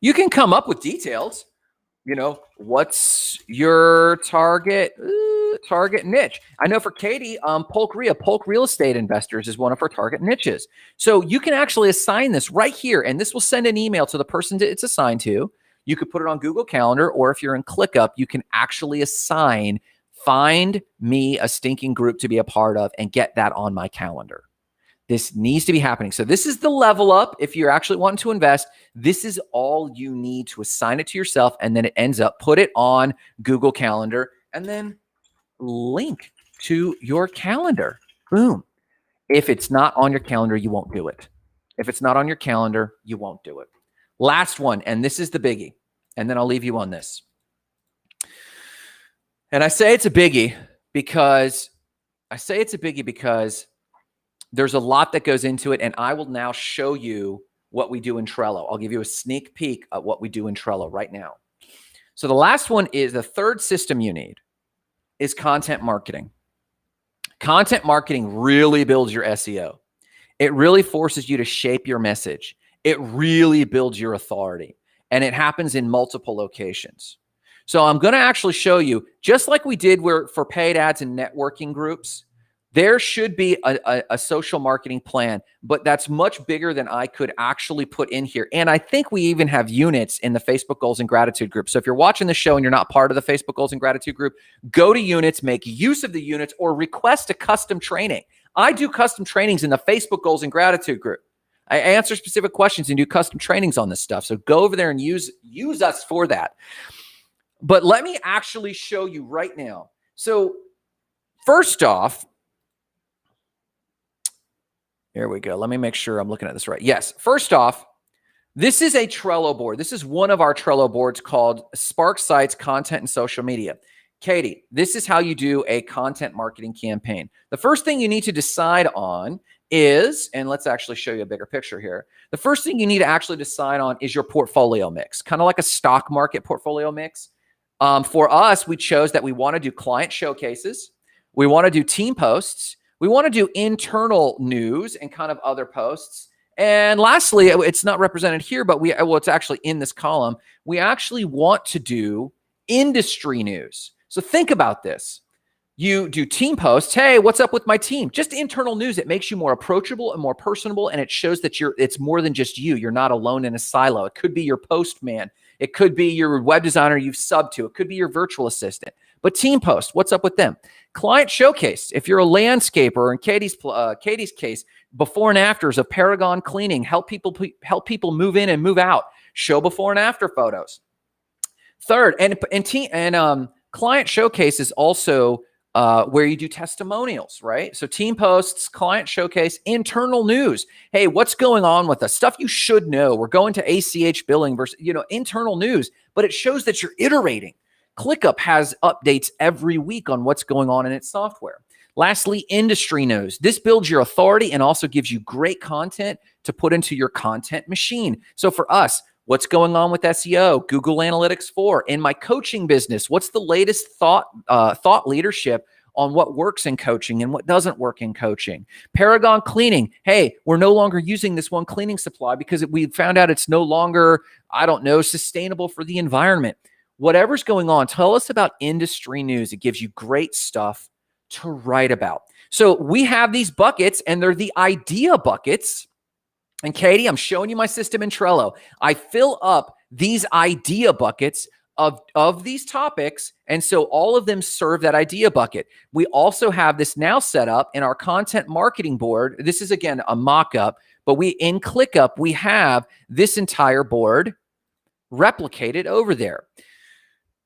[SPEAKER 1] You can come up with details. You know, what's your target niche? I know for Katie, Polk Real Estate Investors is one of her target niches. So you can actually assign this right here, and this will send an email to the person that it's assigned to. You could put it on Google Calendar, or if you're in ClickUp, you can actually assign, find me a stinking group to be a part of and get that on my calendar. This needs to be happening. So this is the level up. If you're actually wanting to invest, this is all you need to assign it to yourself. And then it ends up, put it on Google Calendar and then link to your calendar. Boom. If it's not on your calendar, you won't do it. If it's not on your calendar, you won't do it. Last one, and this is the biggie. And then I'll leave you on this. And I say it's a biggie because there's a lot that goes into it, and I will now show you what we do in Trello. I'll give you a sneak peek at what we do in Trello right now. So the last one is the third system you need is content marketing. Content marketing really builds your SEO. It really forces you to shape your message. It really builds your authority, and it happens in multiple locations. So I'm going to actually show you, just like we did for paid ads and networking groups, there should be a social marketing plan, but that's much bigger than I could actually put in here. And I think we even have units in the Facebook Goals and Gratitude group. So if you're watching the show and you're not part of the Facebook Goals and Gratitude group, go to units, make use of the units, or request a custom training. I do custom trainings in the Facebook Goals and Gratitude group. I answer specific questions and do custom trainings on this stuff. So go over there and use us for that. But let me actually show you right now. So first off, here we go. Let me make sure I'm looking at this right. Yes. First off, this is a Trello board. This is one of our Trello boards called Spark Sites Content and Social Media. Katie, this is how you do a content marketing campaign. The first thing you need to decide on is, and let's actually show you a bigger picture here. The first thing you need to actually decide on is your portfolio mix, kind of like a stock market portfolio mix. For us, we chose that we want to do client showcases. We want to do team posts. We want to do internal news and kind of other posts. And lastly, it's not represented here, but it's actually in this column. We actually want to do industry news. So think about this. You do team posts. Hey, what's up with my team? Just internal news. It makes you more approachable and more personable, and it shows that it's more than just you. You're not alone in a silo. It could be your postman. It could be your web designer you've subbed to. It could be your virtual assistant. But team post, what's up with them? Client showcase. If you're a landscaper, in Katie's case, before and afters of Paragon cleaning, help people move in and move out. Show before and after photos. Third, client showcase is also where you do testimonials, right? So team posts, client showcase, internal news. Hey, what's going on with us? Stuff you should know. We're going to ACH billing versus, internal news, but it shows that you're iterating. ClickUp has updates every week on what's going on in its software. Lastly, industry news. This builds your authority and also gives you great content to put into your content machine. So for us, what's going on with SEO, Google Analytics 4, in my coaching business, what's the latest thought leadership on what works in coaching and what doesn't work in coaching? Paragon cleaning. Hey, we're no longer using this one cleaning supply because we found out it's no longer, sustainable for the environment. Whatever's going on, tell us about industry news. It gives you great stuff to write about. So we have these buckets, and they're the idea buckets. And Katie, I'm showing you my system in Trello. I fill up these idea buckets of these topics. And so all of them serve that idea bucket. We also have this now set up in our content marketing board. This is, again, a mock-up, but in ClickUp, we have this entire board replicated over there.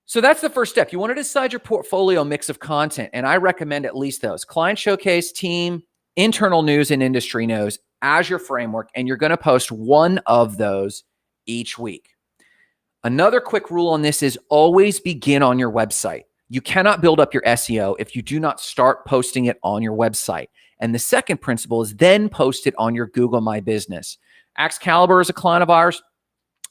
[SPEAKER 1] So that's the first step. You want to decide your portfolio mix of content, and I recommend at least those: client showcase, team, internal news, and industry news as your framework, and you're going to post one of those each week. Another quick rule on this is always begin on your website. You cannot build up your SEO if you do not start posting it on your website. And the second principle is then post it on your Google My Business. Excalibur is a client of ours,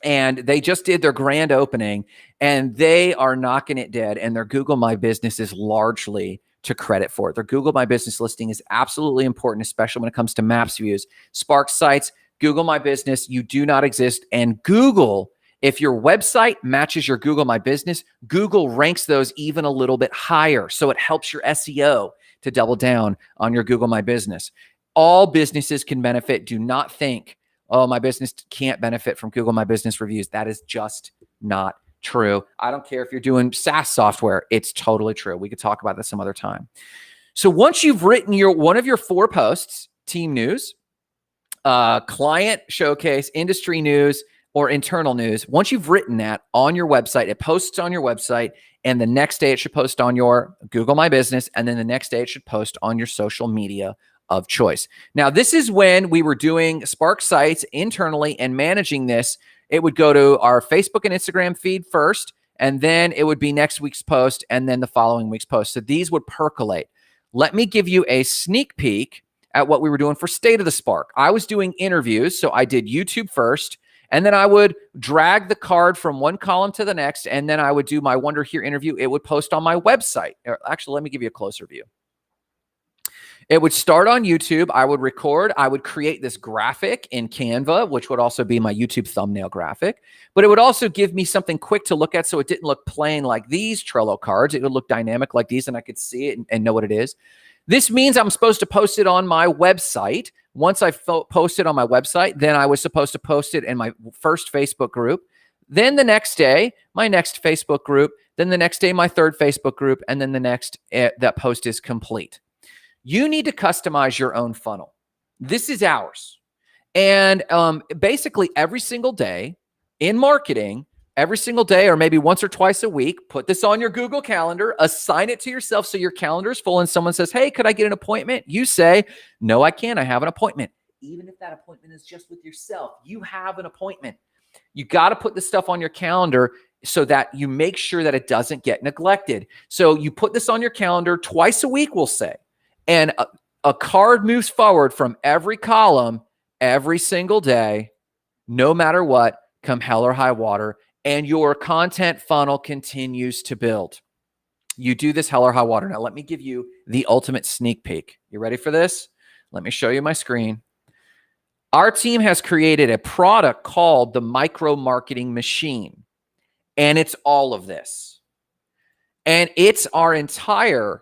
[SPEAKER 1] and they just did their grand opening, and they are knocking it dead, and their Google My Business is largely to credit for it. Their Google My Business listing is absolutely important, especially when it comes to maps views. Spark sites, Google My Business, you do not exist, and Google, if your website matches your Google My Business, Google ranks those even a little bit higher. So it helps your SEO to double down on your Google My Business. All businesses can benefit. Do not think, oh, my business can't benefit from Google My Business reviews. That is just not true. I don't care if you're doing SaaS software. It's totally true. We could talk about this some other time. So once you've written one of your 4 posts, team news, client showcase, industry news, or internal news, once you've written that on your website, it posts on your website, and the next day it should post on your Google My Business, and then the next day it should post on your social media of choice. Now, this is when we were doing Spark sites internally and managing this. It would go to our Facebook and Instagram feed first, and then it would be next week's post, and then the following week's post. So these would percolate. Let me give you a sneak peek at what we were doing for State of the Spark. I was doing interviews, so I did YouTube first, and then I would drag the card from one column to the next, and then I would do my Wonder Here interview. It would post on my website. Actually, let me give you a closer view. It would start on YouTube. I would record. I would create this graphic in Canva, which would also be my YouTube thumbnail graphic. But it would also give me something quick to look at, so it didn't look plain like these Trello cards. It would look dynamic like these, and I could see it and know what it is. This means I'm supposed to post it on my website. Once I posted on my website, then I was supposed to post it in my first Facebook group. Then the next day, my next Facebook group. Then the next day, my third Facebook group. And then the next, that post is complete. You need to customize your own funnel. This is ours. And basically every single day in marketing, every single day or maybe once or twice a week, put this on your Google Calendar, assign it to yourself so your calendar is full, and someone says, hey, could I get an appointment? You say, no, I can't. I have an appointment. Even if that appointment is just with yourself, you have an appointment. You got to put this stuff on your calendar so that you make sure that it doesn't get neglected. So you put this on your calendar twice a week, we'll say, and a card moves forward from every column every single day, no matter what, come hell or high water, and your content funnel continues to build. You do this hell or high water. Now, let me give you the ultimate sneak peek. You ready for this? Let me show you my screen. Our team has created a product called the Micro Marketing Machine, and it's all of this. And it's our entire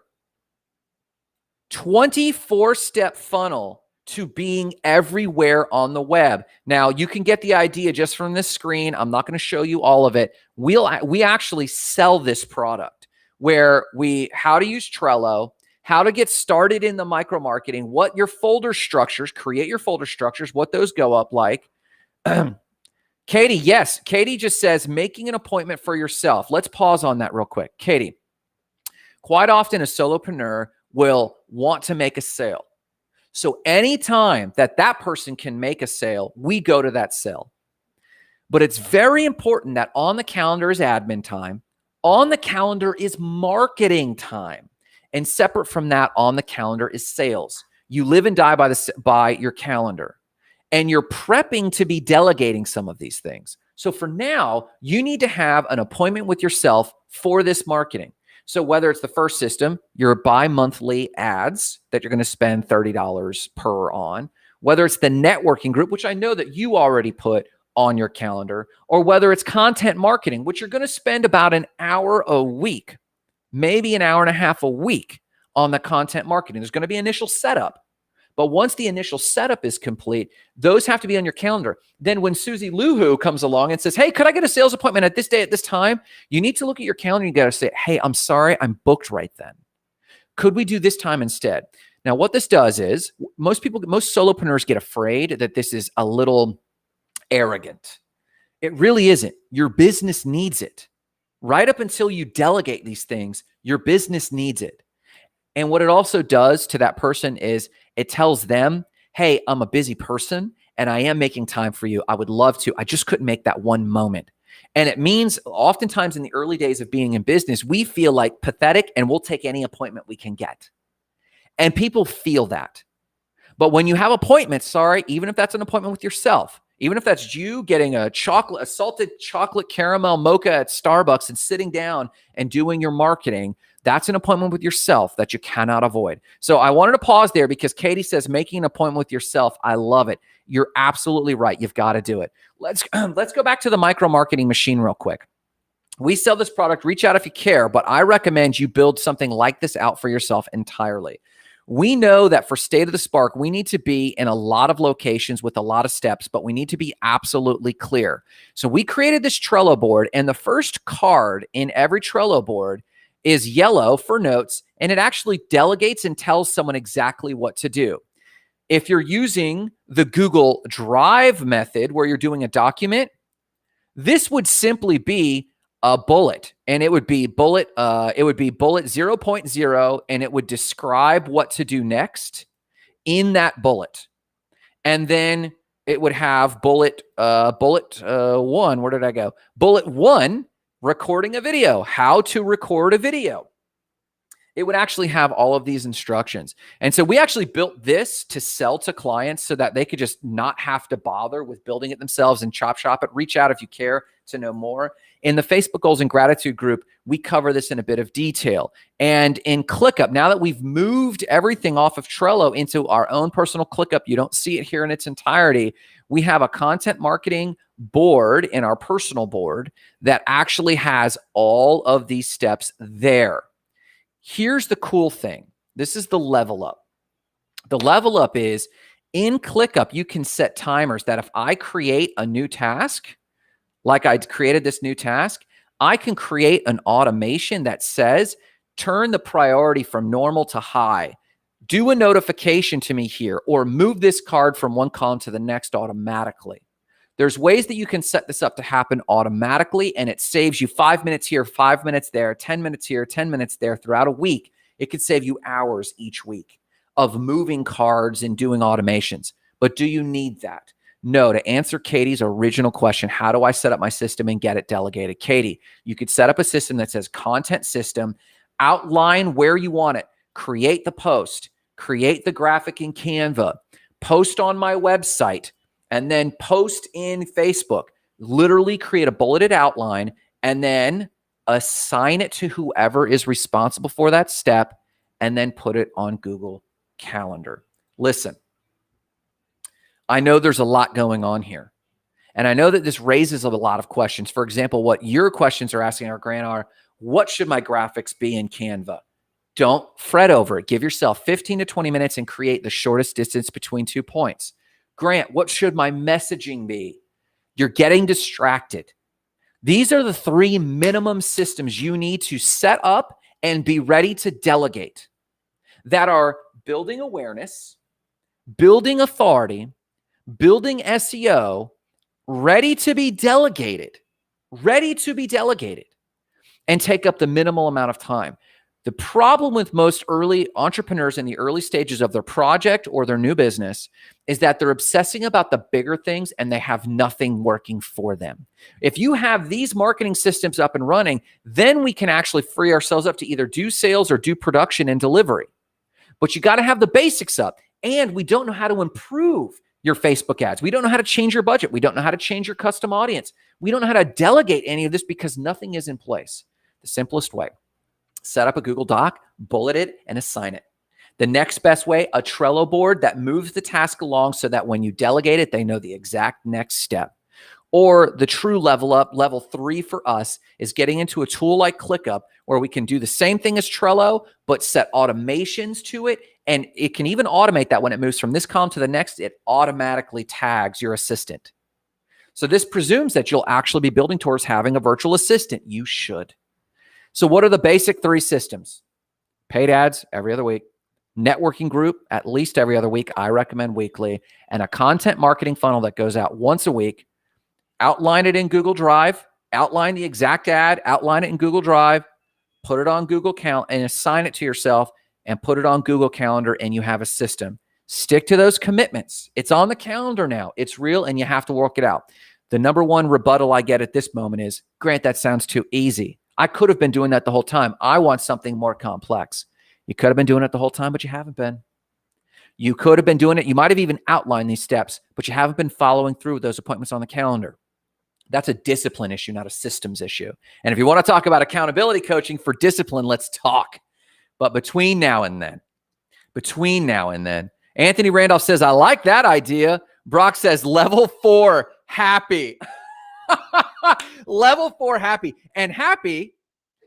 [SPEAKER 1] 24-step funnel to being everywhere on the web. Now, you can get the idea just from this screen. I'm not going to show you all of it. We actually sell this product where how to use Trello, how to get started in the micro marketing, what your folder structures, create your folder structures, what those go up like. Katie, yes. Katie just says, making an appointment for yourself. Let's pause on that real quick. Katie, quite often a solopreneur will want to make a sale. So anytime that person can make a sale, we go to that sale. But it's very important that on the calendar is admin time. On the calendar is marketing time. And separate from that, on the calendar is sales. You live and die by your calendar. And you're prepping to be delegating some of these things. So for now, you need to have an appointment with yourself for this marketing. So whether it's the first system, your bi-monthly ads that you're going to spend $30 per on, whether it's the networking group, which I know that you already put on your calendar, or whether it's content marketing, which you're going to spend about an hour a week, maybe an hour and a half a week on the content marketing. There's going to be initial setup, But once the initial setup is complete, those have to be on your calendar. Then when Susie Luhu comes along and says, hey, could I get a sales appointment at this day at this time? You need to look at your calendar. You got to say, hey, I'm sorry, I'm booked right then. Could we do this time instead? Now, what this does is most solopreneurs get afraid that this is a little arrogant. It really isn't. Your business needs it. Right up until you delegate these things, your business needs it. And what it also does to that person is it tells them, hey, I'm a busy person and I am making time for you. I would love to. I just couldn't make that one moment. And it means oftentimes in the early days of being in business, we feel like pathetic and we'll take any appointment we can get. And people feel that. But when you have appointments, even if that's an appointment with yourself, even if that's you getting a salted chocolate caramel mocha at Starbucks and sitting down and doing your marketing, that's an appointment with yourself that you cannot avoid. So I wanted to pause there because Katie says making an appointment with yourself. I love it. You're absolutely right. You've got to do it. Let's go back to the micro marketing machine real quick. We sell this product. Reach out if you care, but I recommend you build something like this out for yourself entirely. We know that for State of the Spark, we need to be in a lot of locations with a lot of steps, but we need to be absolutely clear. So we created this Trello board, and the first card in every Trello board is yellow for notes, and it actually delegates and tells someone exactly what to do. If you're using the Google Drive method where you're doing a document, this would simply be a bullet, and it would be bullet 0.0, and it would describe what to do next in that bullet. And then it would have bullet 1. Where did I go? Bullet 1, recording a video, how to record a video. It would actually have all of these instructions. And so we actually built this to sell to clients so that they could just not have to bother with building it themselves and chop shop it. Reach out if you care to know more. In the Facebook Goals and Gratitude group, we cover this in a bit of detail. And in ClickUp, now that we've moved everything off of Trello into our own personal ClickUp, you don't see it here in its entirety. We have a content marketing board in our personal board that actually has all of these steps there. Here's the cool thing. This is the level up. The level up is in ClickUp, you can set timers that if I create a new task, like I created this new task, I can create an automation that says, turn the priority from normal to high, do a notification to me here, or move this card from one column to the next automatically. There's ways that you can set this up to happen automatically, and it saves you 5 minutes here, 5 minutes there, 10 minutes here, 10 minutes there throughout a week. It could save you hours each week of moving cards and doing automations. But do you need that? No. To answer Katie's original question, how do I set up my system and get it delegated? Katie, you could set up a system that says content system, outline where you want it, create the post, create the graphic in Canva, post on my website, and then post in Facebook. Literally create a bulleted outline and then assign it to whoever is responsible for that step and then put it on Google Calendar. Listen, I know there's a lot going on here. And I know that this raises a lot of questions. For example, what your questions are asking our Grant are, what should my graphics be in Canva? Don't fret over it. Give yourself 15 to 20 minutes and create the shortest distance between 2 points. Grant, what should my messaging be? You're getting distracted. These are the 3 minimum systems you need to set up and be ready to delegate that are building awareness, building authority, building SEO, ready to be delegated, and take up the minimal amount of time. The problem with most early entrepreneurs in the early stages of their project or their new business is that they're obsessing about the bigger things and they have nothing working for them. If you have these marketing systems up and running, then we can actually free ourselves up to either do sales or do production and delivery. But you got to have the basics up. And we don't know how to improve your Facebook ads. We don't know how to change your budget. We don't know how to change your custom audience. We don't know how to delegate any of this because nothing is in place. The simplest way: set up a Google Doc, bullet it, and assign it. The next best way, a Trello board that moves the task along so that when you delegate it, they know the exact next step. Or the true level up, level 3 for us, is getting into a tool like ClickUp where we can do the same thing as Trello, but set automations to it And it can even automate that when it moves from this column to the next, it automatically tags your assistant. So this presumes that you'll actually be building towards having a virtual assistant. You should. So what are the basic 3 systems? Paid ads every other week, networking group at least every other week. I recommend weekly, and a content marketing funnel that goes out once a week. Outline it in Google Drive, outline the exact ad, outline it in Google Drive, put it on Google Calendar and assign it to yourself and put it on Google Calendar, and you have a system. Stick to those commitments. It's on the calendar now. It's real, and you have to work it out. The number one rebuttal I get at this moment is, Grant, that sounds too easy. I could have been doing that the whole time. I want something more complex. You could have been doing it the whole time, but you haven't been. You could have been doing it. You might have even outlined these steps, but you haven't been following through with those appointments on the calendar. That's a discipline issue, not a systems issue. And if you want to talk about accountability coaching for discipline, let's talk. But between now and then, Anthony Randolph says, I like that idea. Brock says, level 4, happy. Level 4, happy. And happy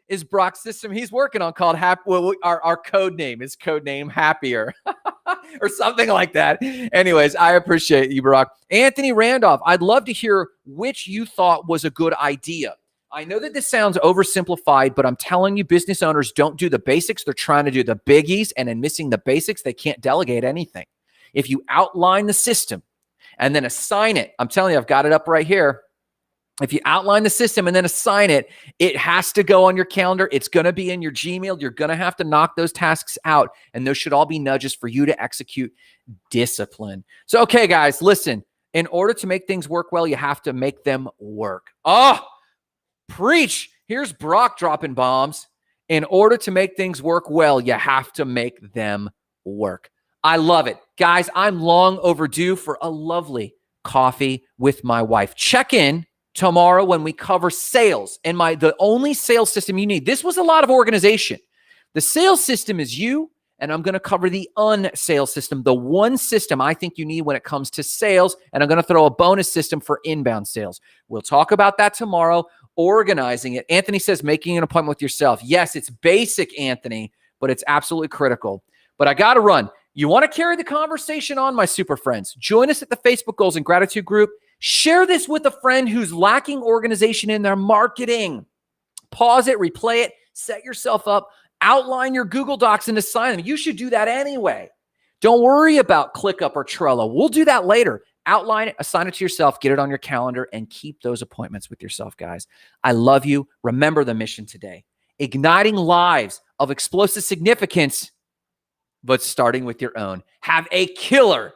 [SPEAKER 1] is Brock's system he's working on called Happy. Well, our code name is codename Happier or something like that. Anyways, I appreciate you, Brock. Anthony Randolph, I'd love to hear which you thought was a good idea. I know that this sounds oversimplified, but I'm telling you, business owners don't do the basics. They're trying to do the biggies, and in missing the basics, they can't delegate anything. If you outline the system and then assign it, I'm telling you, I've got it up right here. If you outline the system and then assign it, it has to go on your calendar. It's going to be in your Gmail. You're going to have to knock those tasks out, and those should all be nudges for you to execute discipline. So, okay, guys, listen. In order to make things work well, you have to make them work. Oh, preach. Here's Brock dropping bombs. In order to make things work well, you have to make them work. I love it. Guys, I'm long overdue for a lovely coffee with my wife. Check in tomorrow when we cover sales and the only sales system you need. This was a lot of organization. The sales system is you, and I'm going to cover the unsales system, the one system I think you need when it comes to sales, and I'm going to throw a bonus system for inbound sales. We'll talk about that tomorrow, organizing it. Anthony says making an appointment with yourself. Yes, it's basic, Anthony, but it's absolutely critical. But I got to run. You want to carry the conversation on, my super friends. Join us at the Facebook Goals and Gratitude group. Share this with a friend who's lacking organization in their marketing. Pause it, replay it, set yourself up, outline your Google Docs and assign them. You should do that anyway. Don't worry about ClickUp or Trello. We'll do that later. Outline it, assign it to yourself, get it on your calendar, and keep those appointments with yourself, guys. I love you. Remember the mission today. Igniting lives of explosive significance, but starting with your own. Have a killer